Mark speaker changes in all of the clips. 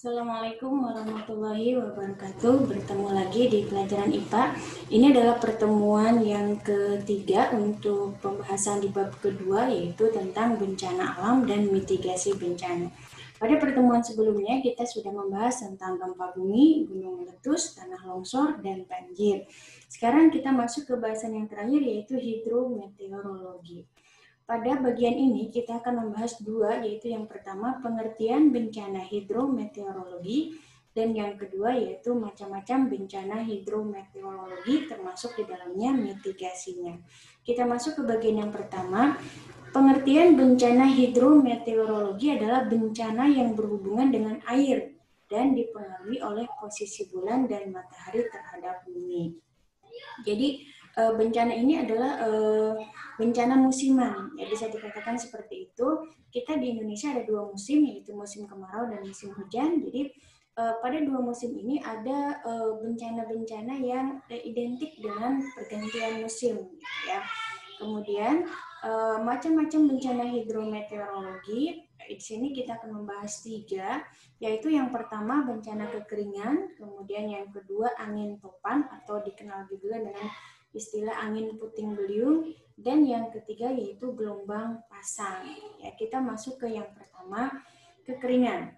Speaker 1: Assalamualaikum warahmatullahi wabarakatuh. Bertemu lagi di pelajaran IPA. Ini adalah pertemuan yang ketiga untuk pembahasan di bab kedua, yaitu tentang bencana alam dan mitigasi bencana. Pada pertemuan sebelumnya kita sudah membahas tentang gempa bumi, gunung meletus, tanah longsor, dan banjir. Sekarang kita masuk ke bahasan yang terakhir, yaitu hidrometeorologi. Pada bagian ini kita akan membahas dua, yaitu yang pertama pengertian bencana hidrometeorologi dan yang kedua yaitu macam-macam bencana hidrometeorologi termasuk di dalamnya mitigasinya. Kita masuk ke bagian yang pertama. Pengertian bencana hidrometeorologi adalah bencana yang berhubungan dengan air dan dipengaruhi oleh posisi bulan dan matahari terhadap bumi. Jadi bencana ini adalah bencana musiman, ya bisa dikatakan seperti itu. Kita di Indonesia ada dua musim, yaitu musim kemarau dan musim hujan. Jadi pada dua musim ini ada bencana-bencana yang identik dengan pergantian musim, ya. Kemudian macam-macam bencana hidrometeorologi. Di sini kita akan membahas tiga, yaitu yang pertama bencana kekeringan, kemudian yang kedua angin topan atau dikenal juga dengan istilah angin puting beliung, dan yang ketiga yaitu gelombang pasang. Ya, kita masuk ke yang pertama, kekeringan.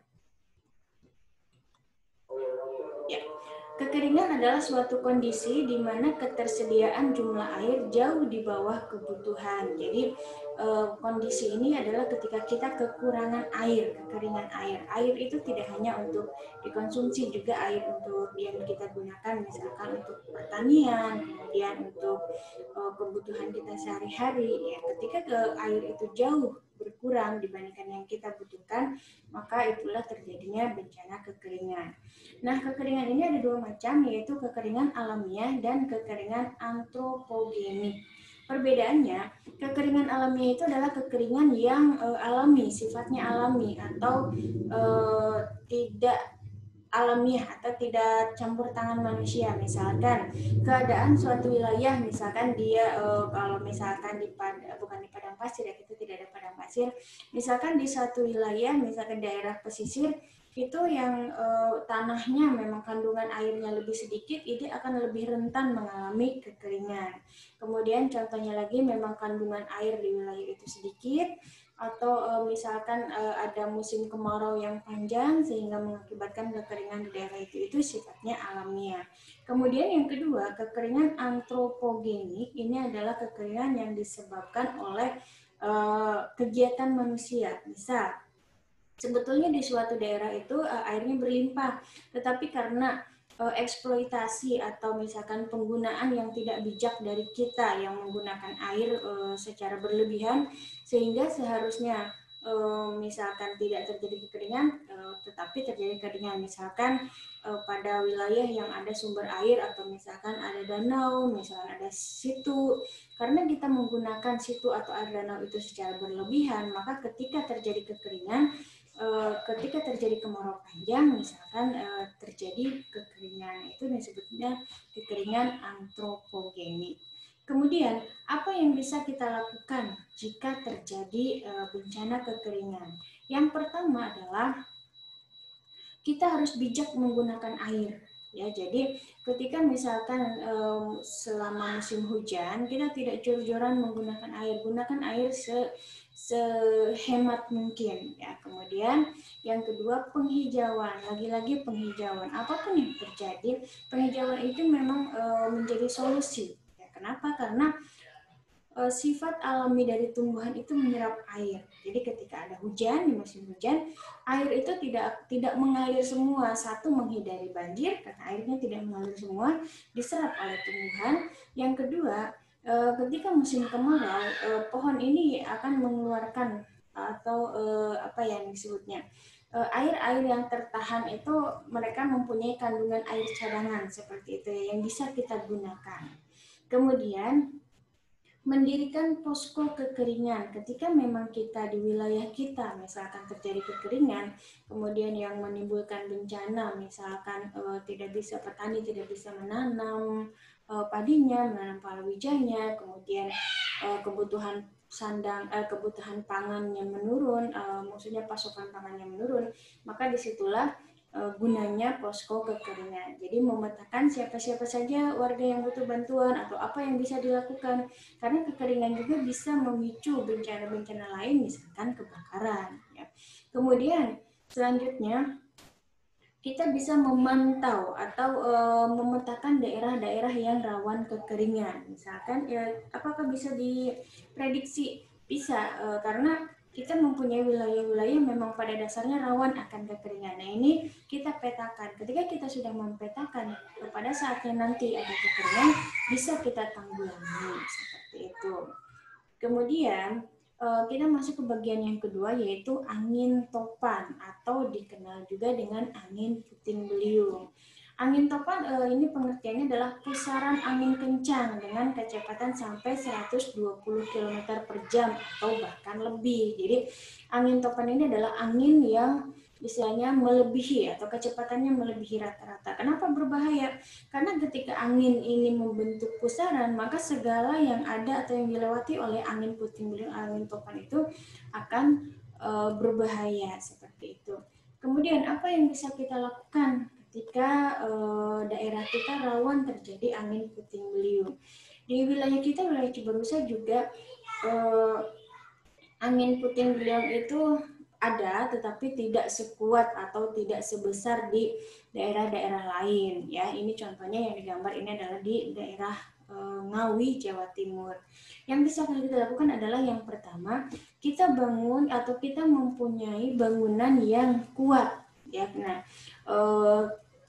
Speaker 1: Ya. Kekeringan adalah suatu kondisi di mana ketersediaan jumlah air jauh di bawah kebutuhan. Jadi kondisi ini adalah ketika kita kekurangan air, kekeringan air. Air itu tidak hanya untuk dikonsumsi, juga air untuk yang kita gunakan misalkan untuk pertanian, kemudian untuk kebutuhan kita sehari-hari. Ya, ketika air itu jauh berkurang dibandingkan yang kita butuhkan, maka itulah terjadinya bencana kekeringan. Nah, kekeringan ini ada dua macam, yaitu kekeringan alamiah dan kekeringan antropogenik. Perbedaannya, kekeringan alamiah itu adalah kekeringan yang alami, sifatnya alami atau tidak alamiah atau tidak campur tangan manusia. Misalkan keadaan suatu wilayah, misalkan dia kalau misalkan bukan di padang pasir, ya kita tidak ada padang pasir. Misalkan di suatu wilayah, misalkan daerah pesisir, itu yang tanahnya memang kandungan airnya lebih sedikit, itu akan lebih rentan mengalami kekeringan. Kemudian contohnya lagi, memang kandungan air di wilayah itu sedikit, atau misalkan ada musim kemarau yang panjang sehingga mengakibatkan kekeringan di daerah itu sifatnya alamiah. Kemudian yang kedua, kekeringan antropogenik, ini adalah kekeringan yang disebabkan oleh kegiatan manusia. Misal, sebetulnya di suatu daerah itu airnya berlimpah, tetapi karena eksploitasi atau misalkan penggunaan yang tidak bijak dari kita yang menggunakan air secara berlebihan, sehingga seharusnya misalkan tidak terjadi kekeringan, tetapi terjadi kekeringan. Misalkan pada wilayah yang ada sumber air atau misalkan ada danau, misalkan ada situ, karena kita menggunakan situ atau air danau itu secara berlebihan, maka ketika terjadi kekeringan, ketika terjadi kemarau panjang, misalkan terjadi kekeringan, itu disebutnya kekeringan antropogenik. Kemudian, apa yang bisa kita lakukan jika terjadi bencana kekeringan? Yang pertama adalah kita harus bijak menggunakan air. Ya, jadi ketika misalkan selama musim hujan, kita tidak jor-joran menggunakan air, gunakan air sehemat mungkin. Ya, kemudian yang kedua, penghijauan. Lagi-lagi penghijauan. Apapun yang terjadi, penghijauan itu memang menjadi solusi. Ya, kenapa? Karena sifat alami dari tumbuhan itu menyerap air. Jadi ketika ada hujan, di musim hujan, air itu tidak mengalir semua. Satu, menghindari banjir karena airnya tidak mengalir semua, diserap oleh tumbuhan. Yang kedua, ketika musim kemarau, pohon ini akan mengeluarkan atau apa yang disebutnya air-air yang tertahan itu, mereka mempunyai kandungan air cadangan seperti itu yang bisa kita gunakan. Kemudian mendirikan posko kekeringan ketika memang kita di wilayah kita misalkan terjadi kekeringan, kemudian yang menimbulkan bencana, misalkan tidak bisa petani tidak bisa menanam padinya, menanam palawijanya, kemudian kebutuhan kebutuhan pangannya menurun, maksudnya pasokan pangannya menurun, maka disitulah gunanya posko kekeringan. Jadi memetakan siapa-siapa saja warga yang butuh bantuan atau apa yang bisa dilakukan. Karena kekeringan juga bisa memicu bencana-bencana lain, misalkan kebakaran. Ya. Kemudian selanjutnya kita bisa memantau atau memetakan daerah-daerah yang rawan kekeringan. Misalkan apakah bisa diprediksi? Bisa, karena kita mempunyai wilayah-wilayah memang pada dasarnya rawan akan kekeringan. Nah, ini kita petakan. Ketika kita sudah mempetakan, pada saatnya nanti ada kekeringan, bisa kita tanggulangi seperti itu. Kemudian kita masuk ke bagian yang kedua, yaitu angin topan atau dikenal juga dengan angin puting beliung. Angin topan ini pengertiannya adalah pusaran angin kencang dengan kecepatan sampai 120 km per jam atau bahkan lebih. Jadi angin topan ini adalah angin yang istilahnya melebihi atau kecepatannya melebihi rata-rata. Kenapa berbahaya? Karena ketika angin ini membentuk pusaran, maka segala yang ada atau yang dilewati oleh angin puting beliung, angin topan itu akan berbahaya seperti itu. Kemudian apa yang bisa kita lakukan ketika daerah kita rawan terjadi angin puting beliung? Di wilayah kita, wilayah Cibarusah juga angin puting beliung itu ada, tetapi tidak sekuat atau tidak sebesar di daerah-daerah lain. Ya, ini contohnya yang digambar ini adalah di daerah Ngawi, Jawa Timur. Yang bisa kita lakukan adalah yang pertama, kita bangun atau kita mempunyai bangunan yang kuat. Ya, nah,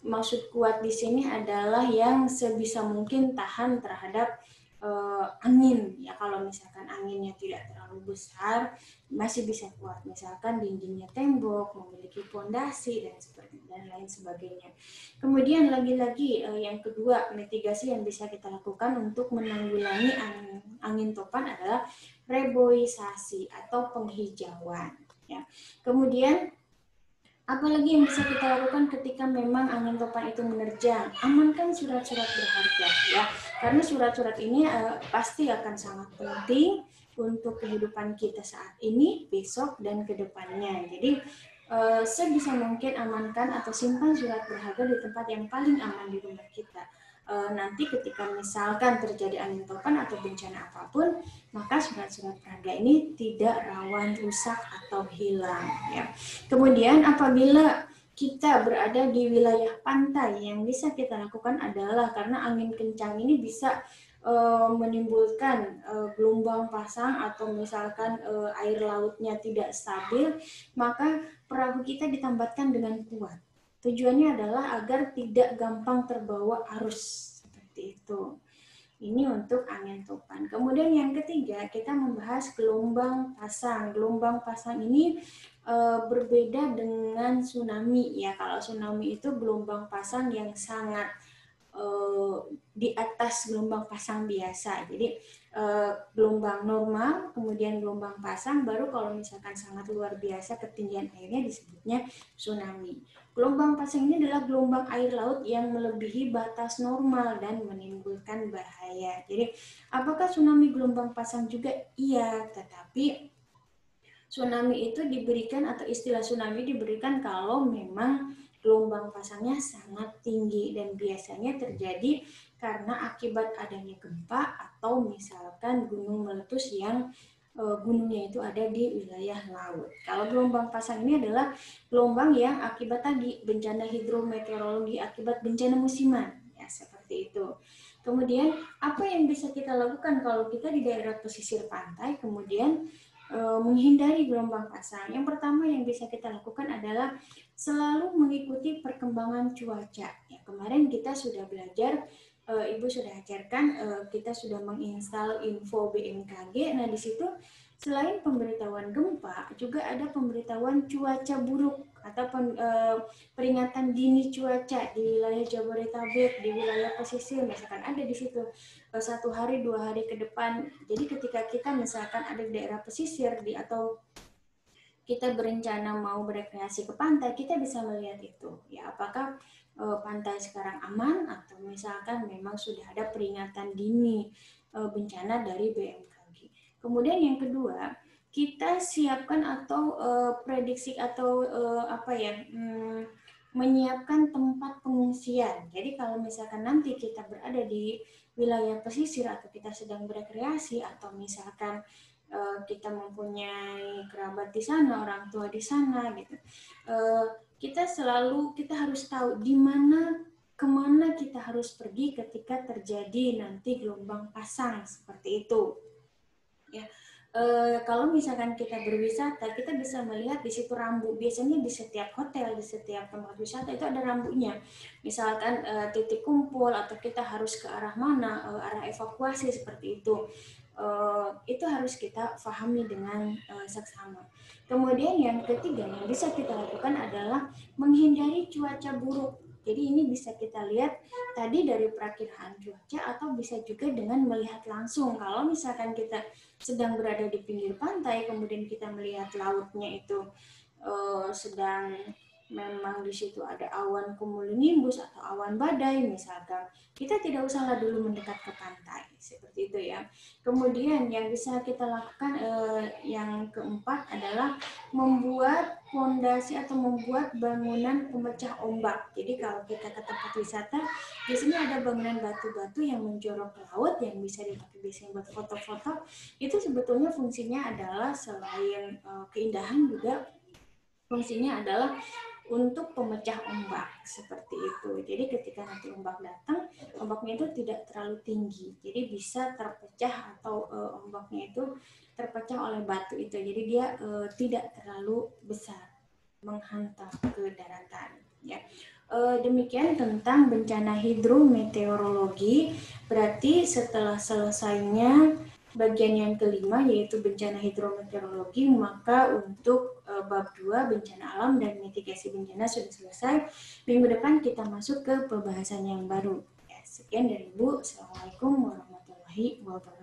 Speaker 1: maksud kuat di sini adalah yang sebisa mungkin tahan terhadap angin. Ya, kalau misalkan anginnya tidak terlalu besar, masih bisa kuat. Misalkan dindingnya tembok, memiliki fondasi dan lain sebagainya. Kemudian lagi-lagi yang kedua, mitigasi yang bisa kita lakukan untuk menanggulangi angin topan adalah reboisasi atau penghijauan. Ya. Kemudian apalagi yang bisa kita lakukan ketika memang angin topan itu menerjang? Amankan surat-surat berharga, ya, karena surat-surat ini pasti akan sangat penting untuk kehidupan kita saat ini, besok, dan kedepannya. Jadi sebisa mungkin amankan atau simpan surat berharga di tempat yang paling aman di rumah kita. Nanti ketika misalkan terjadi angin topan atau bencana apapun, maka surat-surat berharga ini tidak rawan rusak atau hilang. Ya. Kemudian apabila kita berada di wilayah pantai, yang bisa kita lakukan adalah karena angin kencang ini bisa menimbulkan gelombang pasang atau misalkan air lautnya tidak stabil, maka perahu kita ditambatkan dengan kuat. Tujuannya adalah agar tidak gampang terbawa arus seperti itu. Ini untuk angin topan. Kemudian yang ketiga, kita membahas gelombang pasang. Gelombang pasang ini berbeda dengan tsunami ya. Kalau tsunami itu gelombang pasang yang sangat di atas gelombang pasang biasa. Jadi gelombang normal, kemudian gelombang pasang, baru kalau misalkan sangat luar biasa ketinggian airnya disebutnya tsunami. Gelombang pasang ini adalah gelombang air laut yang melebihi batas normal dan menimbulkan bahaya. Jadi apakah tsunami gelombang pasang juga? Iya, tetapi tsunami itu diberikan atau istilah tsunami diberikan kalau memang gelombang pasangnya sangat tinggi dan biasanya terjadi karena akibat adanya gempa atau misalkan gunung meletus yang gunungnya itu ada di wilayah laut. Kalau gelombang pasang ini adalah gelombang yang akibat tadi bencana hidrometeorologi akibat bencana musiman, ya seperti itu. Kemudian apa yang bisa kita lakukan kalau kita di daerah pesisir pantai, kemudian menghindari gelombang pasang? Yang pertama yang bisa kita lakukan adalah selalu mengikuti perkembangan cuaca. Ya, kemarin kita sudah belajar, Ibu sudah ajarkan, kita sudah menginstal info BMKG. Nah, di situ selain pemberitahuan gempa, juga ada pemberitahuan cuaca buruk atau peringatan dini cuaca di wilayah Jabodetabek, di wilayah pesisir, misalkan ada di situ 1 hari 2 hari ke depan. Jadi ketika kita misalkan ada di daerah pesisir atau kita berencana mau berekreasi ke pantai, kita bisa melihat itu. Ya, apakah pantai sekarang aman atau misalkan memang sudah ada peringatan dini bencana dari BMKG. Kemudian yang kedua, kita siapkan atau prediksi atau menyiapkan tempat pengungsian. Jadi kalau misalkan nanti kita berada di wilayah pesisir atau kita sedang berekreasi atau misalkan kita mempunyai kerabat di sana, orang tua di sana gitu. Kita harus tahu di mana kemana kita harus pergi ketika terjadi nanti gelombang pasang seperti itu. Ya. Kalau misalkan kita berwisata, kita bisa melihat di situ rambu. Biasanya di setiap hotel, di setiap tempat wisata itu ada rambunya. Misalkan titik kumpul atau kita harus ke arah mana, arah evakuasi seperti itu. Itu harus kita pahami dengan seksama. Kemudian yang ketiga yang bisa kita lakukan adalah menghindari cuaca buruk. Jadi ini bisa kita lihat tadi dari perakiraan cuaca atau bisa juga dengan melihat langsung. Kalau misalkan kita sedang berada di pinggir pantai, kemudian kita melihat lautnya itu sedang memang di situ ada awan cumulonimbus atau awan badai misalkan, kita tidak usahlah dulu mendekat ke pantai seperti itu ya. Kemudian yang bisa kita lakukan yang keempat adalah membuat fondasi atau membuat bangunan pemecah ombak. Jadi kalau kita ke tempat wisata, di sini ada bangunan batu-batu yang menjorok ke laut yang bisa dipakai biasanya buat foto-foto. Itu sebetulnya fungsinya adalah selain keindahan juga fungsinya adalah untuk pemecah ombak seperti itu. Jadi ketika nanti ombak datang, ombaknya itu tidak terlalu tinggi, jadi bisa terpecah atau ombaknya itu terpecah oleh batu itu. Jadi dia tidak terlalu besar menghantam ke daratan. Ya. Demikian tentang bencana hidrometeorologi. Berarti setelah selesainya bagian yang kelima yaitu bencana hidrometeorologi, maka untuk bab 2 bencana alam dan mitigasi bencana sudah selesai. Minggu depan kita masuk ke pembahasan yang baru. Ya, sekian dari Ibu. Assalamualaikum warahmatullahi wabarakatuh.